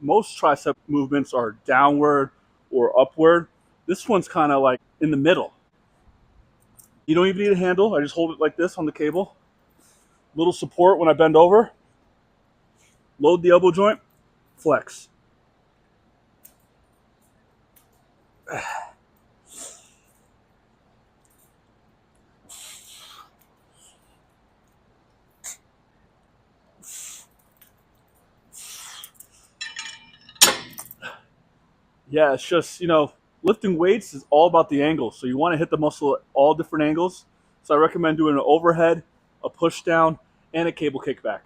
Most tricep movements are downward or upward. This one's kind of like in the middle. You don't even need a handle. I just hold it like this on the cable. Little support when I bend over. Load the elbow joint. Flex. Yeah, it's just, lifting weights is all about the angle. So you want to hit the muscle at all different angles. So I recommend doing an overhead, a push down, and a cable kickback.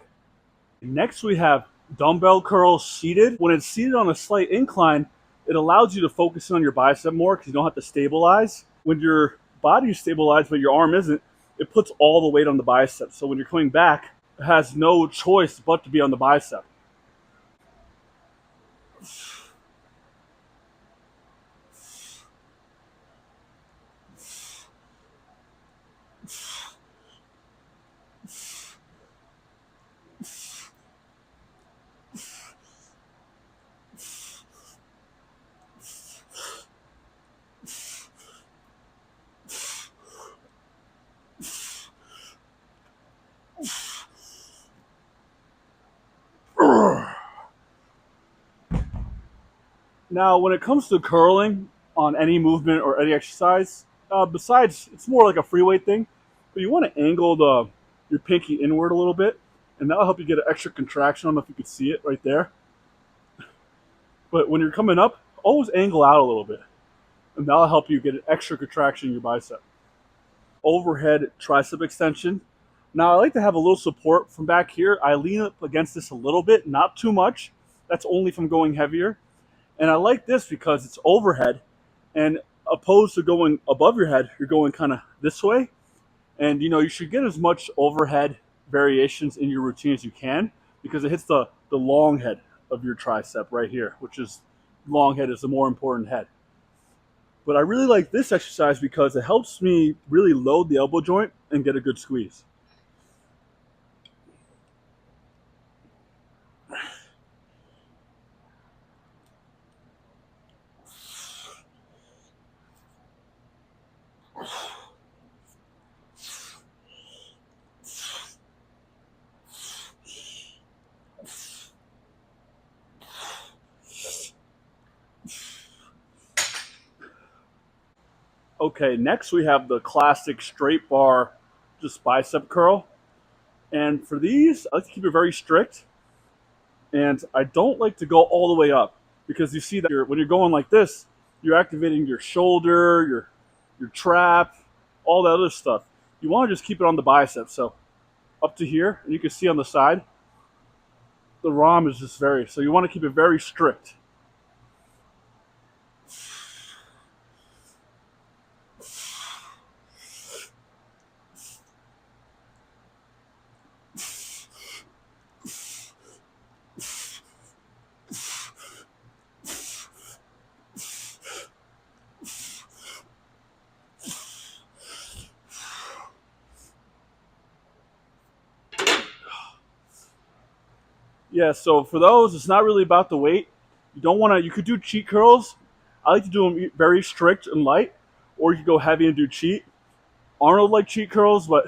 Next, we have dumbbell curls seated. When it's seated on a slight incline, it allows you to focus in on your bicep more because you don't have to stabilize. When your body is stabilized but your arm isn't, it puts all the weight on the bicep. So when you're coming back, it has no choice but to be on the bicep. Now, when it comes to curling on any movement or any exercise, besides it's more like a free weight thing, but you want to angle your pinky inward a little bit, and that'll help you get an extra contraction. I don't know if you could see it right there, but when you're coming up, always angle out a little bit, and that'll help you get an extra contraction in your bicep. Overhead tricep extension. Now, I like to have a little support from back here. I lean up against this a little bit, not too much. That's only from going heavier. And I like this because it's overhead, and opposed to going above your head, you're going kind of this way. And you should get as much overhead variations in your routine as you can because it hits the long head of your tricep right here, which is long head is the more important head. But I really like this exercise because it helps me really load the elbow joint and get a good squeeze. Okay, next we have the classic straight bar, just bicep curl. And for these, I like to keep it very strict. And I don't like to go all the way up because you see that when you're going like this, you're activating your shoulder, your trap, all that other stuff. You want to just keep it on the bicep. So up to here, and you can see on the side, the ROM is just very, so you want to keep it very strict. Yeah, so for those, it's not really about the weight. You don't want to, you could do cheat curls. I like to do them very strict and light, or you could go heavy and do cheat. Arnold like cheat curls, but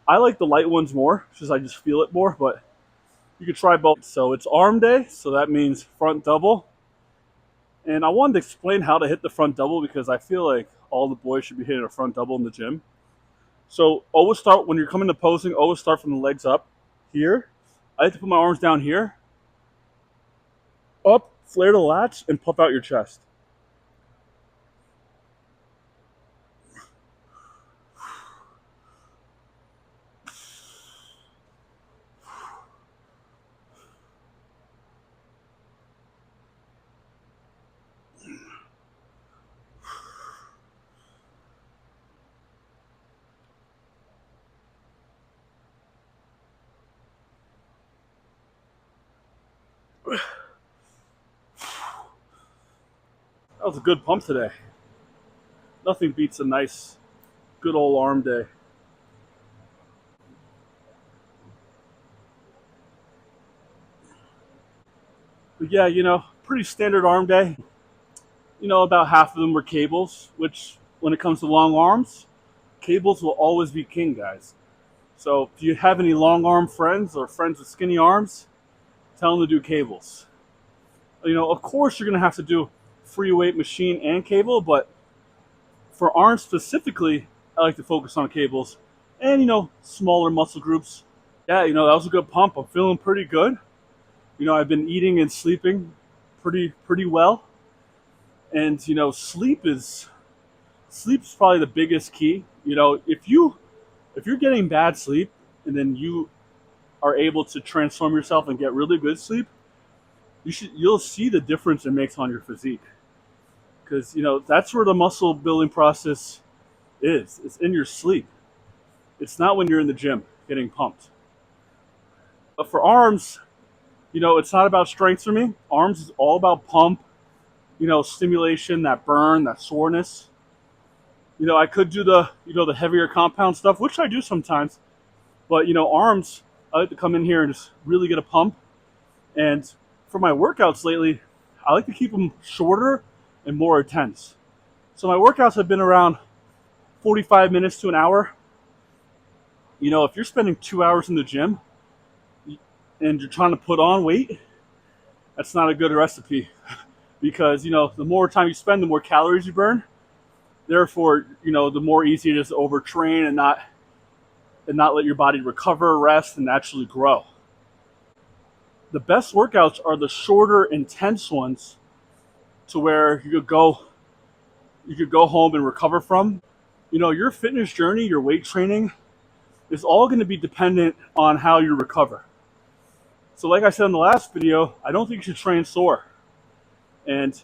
I like the light ones more, because I just feel it more, but you could try both. So it's arm day, so that means front double. And I wanted to explain how to hit the front double because I feel like all the boys should be hitting a front double in the gym. So always start, when you're coming to posing, always start from the legs up here. I like to put my arms down here, up, flare the lats, and puff out your chest. That was a good pump today. Nothing beats a nice, good old arm day. But Yeah, pretty standard arm day. About half of them were cables, which when it comes to long arms, cables will always be king, guys. So if you have any long arm friends or friends with skinny arms, tell them to do cables. Of course you're going to have to do free weight machine and cable, but for arms specifically, I like to focus on cables and, smaller muscle groups. Yeah, that was a good pump. I'm feeling pretty good. I've been eating and sleeping pretty well. And, sleep's probably the biggest key. If you're getting bad sleep and then you are able to transform yourself and get really good sleep, you'll see the difference it makes on your physique. Because that's where the muscle building process is. It's in your sleep. It's not when you're in the gym getting pumped. But for arms, it's not about strength for me. Arms is all about pump, stimulation, that burn, that soreness. I could do the heavier compound stuff, which I do sometimes. But arms, I like to come in here and just really get a pump. And for my workouts lately, I like to keep them shorter and more intense. So my workouts have been around 45 minutes to an hour. If you're spending 2 hours in the gym and you're trying to put on weight, that's not a good recipe because, the more time you spend, the more calories you burn. Therefore, the more easy it is to overtrain and not let your body recover, rest, and actually grow. The best workouts are the shorter, intense ones to where you could go home and recover from. Your fitness journey, your weight training is all going to be dependent on how you recover. So like I said in the last video, I don't think you should train sore. And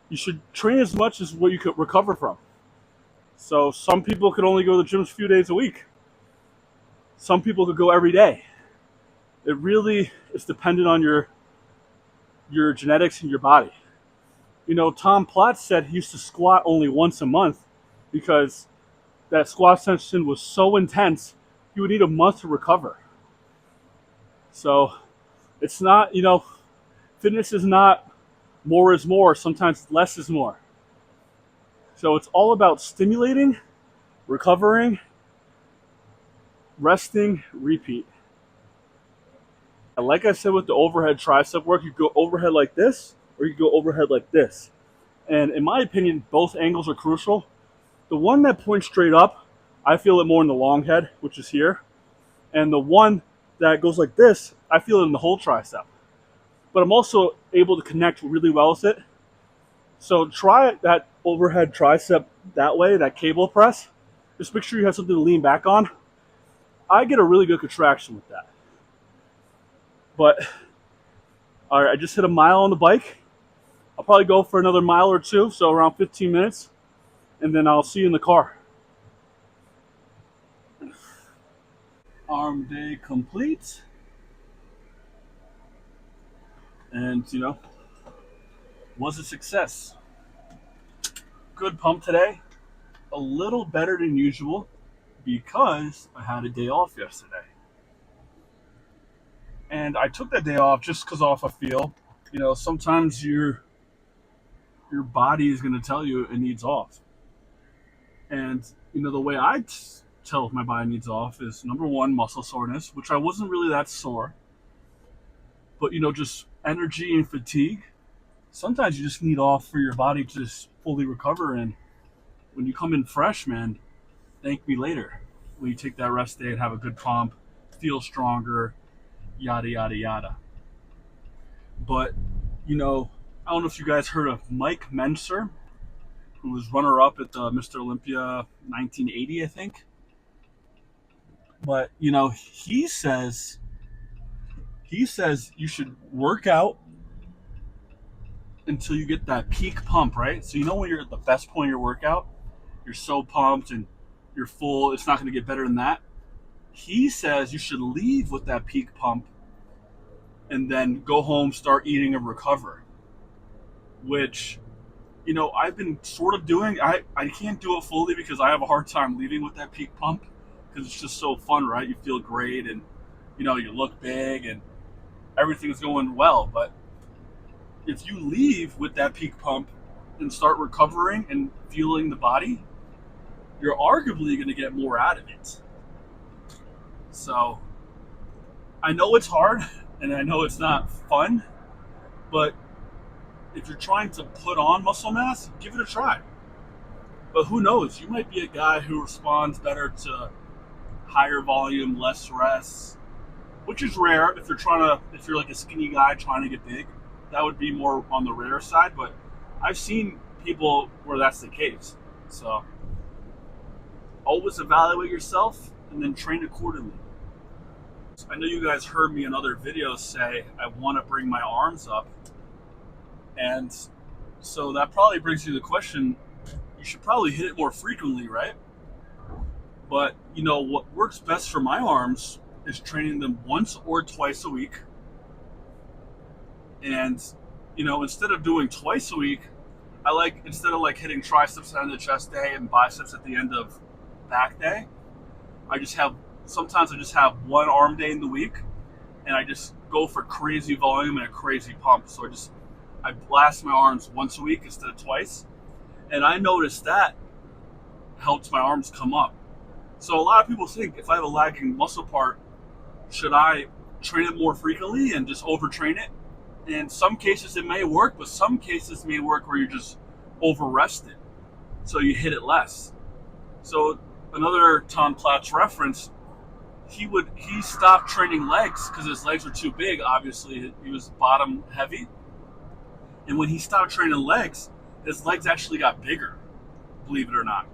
you should train as much as what you could recover from. So some people could only go to the gym a few days a week. Some people could go every day. It really is dependent on your genetics and your body. Tom Platz said he used to squat only once a month because that squat session was so intense, he would need a month to recover. So it's not, fitness is not more is more. Sometimes less is more. So it's all about stimulating, recovering, resting, repeat. And like I said with the overhead tricep work, you go overhead like this or you go overhead like this. And in my opinion, both angles are crucial. The one that points straight up, I feel it more in the long head, which is here. And the one that goes like this, I feel it in the whole tricep. But I'm also able to connect really well with it. So try that overhead tricep that way, that cable press. Just make sure you have something to lean back on. I get a really good contraction with that. But, all right, I just hit a mile on the bike. I'll probably go for another mile or two, so around 15 minutes. And then I'll see you in the car. Arm day complete. And, was a success. Good pump today. A little better than usual because I had a day off yesterday. And I took that day off just because off I feel. Sometimes your body is going to tell you it needs off. And, the way I tell if my body needs off is, number one, muscle soreness, which I wasn't really that sore. But, just energy and fatigue. Sometimes you just need off for your body to just fully recover. And when you come in fresh, man, thank me later. When you take that rest day and have a good pump, feel stronger, yada, yada, yada. But, I don't know if you guys heard of Mike Menser, who was runner-up at the Mr. Olympia 1980, I think. But, he says you should work out until you get that peak pump, right? So when you're at the best point of your workout, you're so pumped and you're full, it's not going to get better than that. He says you should leave with that peak pump and then go home, start eating, and recover. Which, I've been sort of doing. I can't do it fully because I have a hard time leaving with that peak pump because it's just so fun, right? You feel great and, you look big and everything's going well. But If you leave with that peak pump and start recovering and fueling the body, you're arguably going to get more out of it. So I know it's hard and I know it's not fun, but if you're trying to put on muscle mass, give it a try. But who knows? You might be a guy who responds better to higher volume, less rest, which is rare if you're like a skinny guy trying to get big. That would be more on the rare side, but I've seen people where that's the case. So always evaluate yourself and then train accordingly. I know you guys heard me in other videos say I want to bring my arms up, and so that probably brings you to the question, you should probably hit it more frequently, right? But what works best for my arms is training them once or twice a week. And instead of doing twice a week, instead of like hitting triceps at the end of chest day and biceps at the end of back day, sometimes I just have one arm day in the week, and I just go for crazy volume and a crazy pump. So I blast my arms once a week instead of twice, and I noticed that helps my arms come up. So a lot of people think, if I have a lagging muscle part, should I train it more frequently and just overtrain it? In some cases it may work, but some cases may work where you just over rest it, so you hit it less. So another Tom Platz reference, he stopped training legs because his legs were too big. Obviously, he was bottom heavy, and when he stopped training legs, his legs actually got bigger, believe it or not.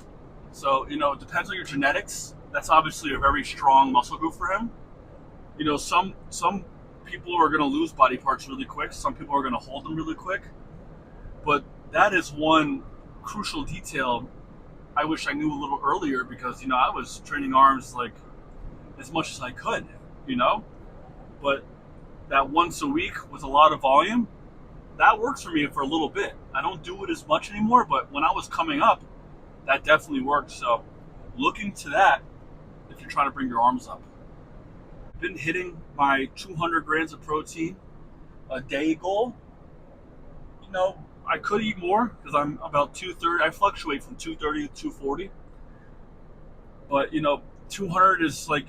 So it depends on your genetics. That's obviously a very strong muscle group for him. Some people are going to lose body parts really quick. Some people are going to hold them really quick. But that is one crucial detail I wish I knew a little earlier, because I was training arms like as much as I could, But that once a week with a lot of volume, that works for me for a little bit. I don't do it as much anymore, but when I was coming up, that definitely worked. So look into that if you're trying to bring your arms up. I've been hitting my 200 grams of protein a day goal. I could eat more because I'm about 230. I fluctuate from 230 to 240. But 200 is like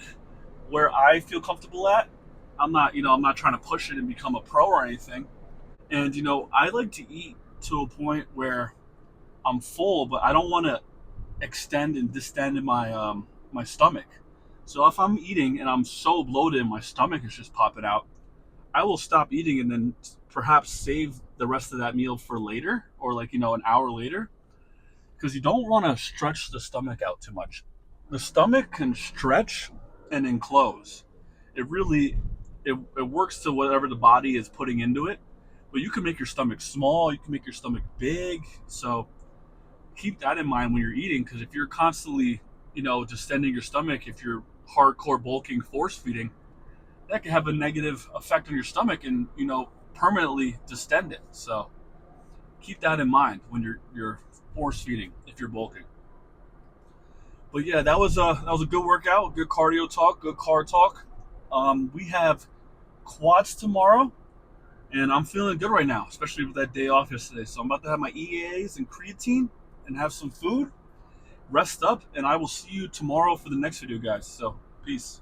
where I feel comfortable at. I'm not trying to push it and become a pro or anything. And I like to eat to a point where I'm full, but I don't want to extend and distend in my stomach. So if I'm eating and I'm so bloated and my stomach is just popping out, I will stop eating and then perhaps save the rest of that meal for later, or like an hour later, because you don't want to stretch the stomach out too much. The stomach can stretch and enclose. It works to whatever the body is putting into it, but you can make your stomach small, you can make your stomach big. So keep that in mind when you're eating, because if you're constantly distending your stomach, if you're hardcore bulking, force feeding, that can have a negative effect on your stomach and permanently distend it. So keep that in mind when you're force feeding if you're bulking. But yeah, that was a good workout, good cardio talk, good car talk. We have quads tomorrow, and I'm feeling good right now, especially with that day off yesterday. So I'm about to have my EAAs and creatine and have some food, rest up, and I will see you tomorrow for the next video, guys. So peace.